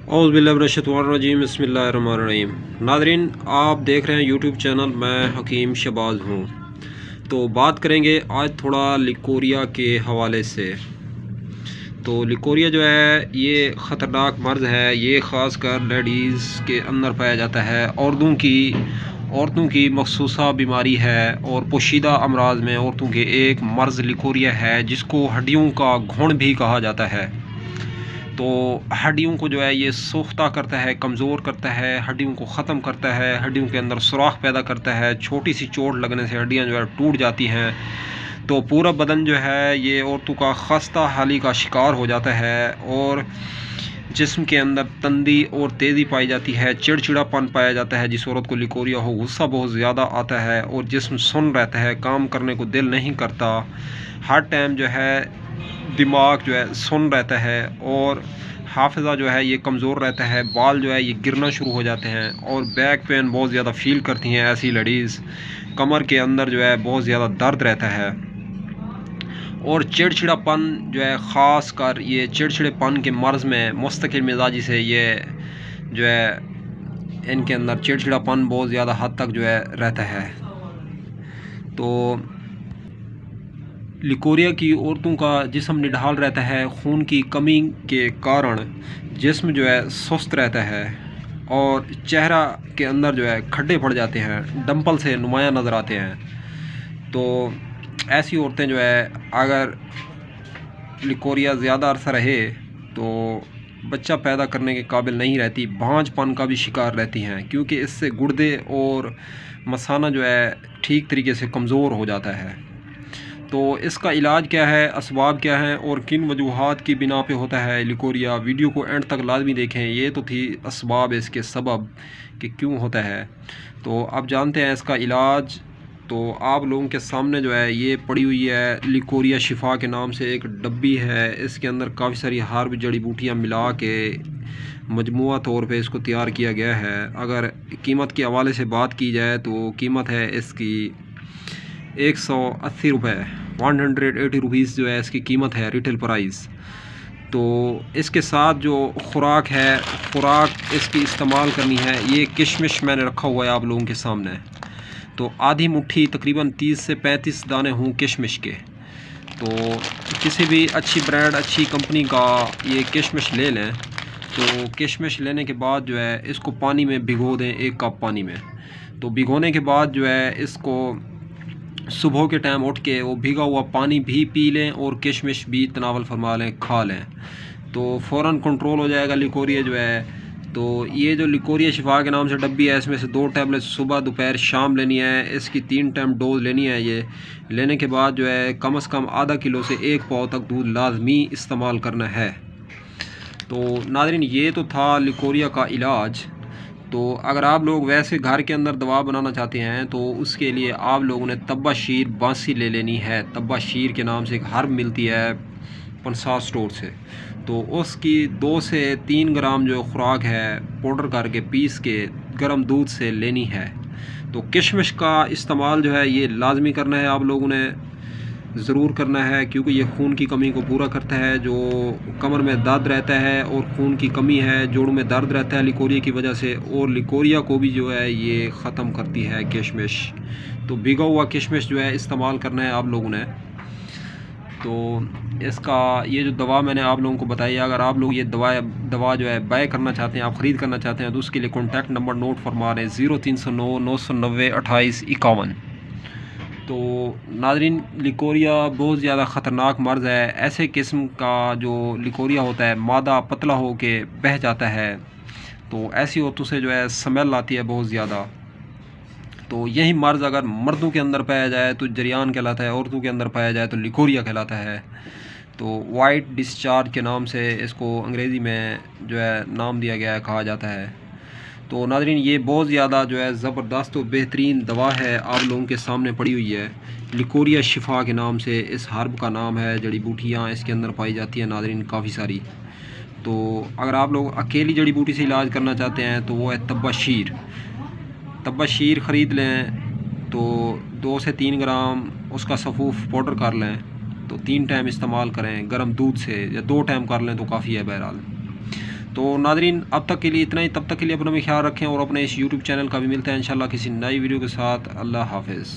औज़ुबिल्लाहिमिनश्शैतानिर्रजीम बिस्मिल्लाहिर्रहमानिर्रहीम। नाज़रीन, आप देख रहे हैं यूट्यूब चैनल, मैं हकीम शहबाज हूँ। तो बात करेंगे आज थोड़ा लिकोरिया के हवाले से। तो लिकोरिया जो है ये ख़तरनाक मर्ज़ है। ये ख़ास कर लेडीज़ के अंदर पाया जाता है। औरतों की मखसूसा बीमारी है और पोशीदा अमराज में औरतों के एक मर्ज़ लिकोरिया है जिसको हड्डियों का घुन भी कहा जाता है। तो हड्डियों को जो है ये सोख्ता करता है, कमज़ोर करता है, हड्डियों को ख़त्म करता है, हड्डियों के अंदर सुराख पैदा करता है। छोटी सी चोट लगने से हड्डियां जो है टूट जाती हैं। तो पूरा बदन जो है ये औरतों का खस्ता हाली का शिकार हो जाता है और जिस्म के अंदर तंदी और तेज़ी पाई जाती है, चिड़चिड़ापन पाया जाता है। जिस औरत को लिकोरिया हो गुस्सा बहुत ज़्यादा आता है और जिस्म सुन्न रहता है, काम करने को दिल नहीं करता। हर टाइम जो है दिमाग जो है सुन्न रहता है और हाफिज़ा जो है ये कमज़ोर रहता है। बाल जो है ये गिरना शुरू हो जाते हैं और बैक पेन बहुत ज़्यादा फ़ील करती हैं ऐसी लेडीज़। कमर के अंदर जो है बहुत ज़्यादा दर्द रहता है और चिड़चिड़ापन जो है, ख़ास कर ये चिड़चिड़ेपन के मर्ज़ में मुस्तकिल मिजाजी से ये जो है इनके अंदर चिड़चिड़ापन बहुत ज़्यादा हद तक जो है रहता है। तो लिकोरिया की औरतों का जिस्म निढाल रहता है। खून की कमी के कारण जिस्म जो है सुस्त रहता है और चेहरा के अंदर जो है खड्डे पड़ जाते हैं, डंपल से नुमायाँ नज़र आते हैं। तो ऐसी औरतें जो है अगर लिकोरिया ज़्यादा अरसा रहे तो बच्चा पैदा करने के काबिल नहीं रहती, भांजपन का भी शिकार रहती हैं, क्योंकि इससे गुर्दे और मसाना जो है ठीक तरीके से कमज़ोर हो जाता है। तो इसका इलाज क्या है, असबाब क्या हैं और किन वजूहात की बिना पे होता है लिकोरिया, वीडियो को एंड तक लाजमी देखें। ये तो थी असबाब, इसके सबब कि क्यों होता है। तो अब जानते हैं इसका इलाज। तो आप लोगों के सामने जो है ये पड़ी हुई है लिकोरिया शिफा के नाम से एक डब्बी है। इसके अंदर काफ़ी सारी हर्ब जड़ी बूटियाँ मिला के मजमुआ तौर पे इसको तैयार किया गया है। अगर कीमत के हवाले से बात की जाए तो कीमत है इसकी 180 रुपये, 180 रुपीज़ जो है इसकी कीमत है, रिटेल प्राइस। तो इसके साथ जो खुराक है, खुराक इसकी इस्तेमाल करनी है। ये किशमिश मैंने रखा हुआ है आप लोगों के सामने। तो आधी मुट्ठी तकरीबन 30 से 35 दाने हों किशमिश के। तो किसी भी अच्छी ब्रांड, अच्छी कंपनी का ये किशमिश ले लें। तो किशमिश लेने के बाद जो है इसको पानी में भिगो दें, 1 कप पानी में। तो भिगोने के बाद जो है इसको सुबह के टाइम उठ के वो भीगा हुआ पानी भी पी लें और किशमिश भी तनावल फरमा लें, खा लें, तो फ़ौरन कंट्रोल हो जाएगा लिकोरिया जो है। तो ये जो लिकोरिया शिफा के नाम से डब्बी है, इसमें से 2 टैबलेट सुबह दोपहर शाम लेनी है। इसकी 3 टाइम डोज लेनी है। ये लेने के बाद जो है कम से कम आधा किलो से 1 पाव तक दूध लाजमी इस्तेमाल करना है। तो नाज़रीन, ये तो था लिकोरिया का इलाज। तो अगर आप लोग वैसे घर के अंदर दवा बनाना चाहते हैं तो उसके लिए आप लोगों ने तब्बा शीर बांसी ले लेनी है। तब्बा शीर के नाम से एक हर्ब मिलती है पंसार स्टोर से। तो उसकी 2 से 3 ग्राम जो खुराक है पाउडर करके पीस के गर्म दूध से लेनी है। तो किशमिश का इस्तेमाल जो है ये लाजमी करना है, आप लोगों ने ज़रूर करना है, क्योंकि ये खून की कमी को पूरा करता है। जो कमर में दर्द रहता है और खून की कमी है, जोड़ों में दर्द रहता है लिकोरिया की वजह से, और लिकोरिया को भी जो है ये ख़त्म करती है किशमिश। तो भिगा हुआ किशमिश जो है इस्तेमाल करना है आप लोगों ने। तो इसका ये जो दवा मैंने आप लोगों को बताई, अगर आप लोग ये दवा जो है बाय करना चाहते हैं, आप ख़रीद करना चाहते हैं, तो उसके लिए कॉन्टैक्ट नंबर नोट फरमा रहे हैं 0309 990 2851। तो नाज़रीन, लिकोरिया बहुत ज़्यादा ख़तरनाक मर्ज़ है। ऐसे किस्म का जो लिकोरिया होता है मादा पतला हो के बह जाता है। तो ऐसी औरतों से जो है स्मेल आती है बहुत ज़्यादा। तो यही मर्ज़ अगर मर्दों के अंदर पाया जाए तो जरियान कहलाता है, औरतों के अंदर पाया जाए तो लिकोरिया कहलाता है। तो वाइट डिस्चार्ज के नाम से इसको अंग्रेज़ी में जो है नाम दिया गया है, कहा जाता है। तो नाज़रीन, ये बहुत ज़्यादा जो है ज़बरदस्त और बेहतरीन दवा है, आप लोगों के सामने पड़ी हुई है लिकोरिया शिफा के नाम से। इस हर्ब का नाम है, जड़ी बूटियाँ इसके अंदर पाई जाती हैं नाज़रीन काफ़ी सारी। तो अगर आप लोग अकेली जड़ी बूटी से इलाज करना चाहते हैं तो वो है तब्बा शीर। तब्बा शीर ख़रीद लें। तो 2 से 3 ग्राम उसका सफ़ूफ पाउडर कर लें। तो 3 टाइम इस्तेमाल करें गर्म दूध से, या 2 टाइम कर लें तो काफ़ी है बहरहाल। तो नादरीन अब तक के लिए इतना ही, तब तक के लिए अपना भी ख्याल रखें और अपने इस यूट्यूब चैनल का भी मिलता है इंशाल्लाह किसी नई वीडियो के साथ। अल्लाह हाफिज़।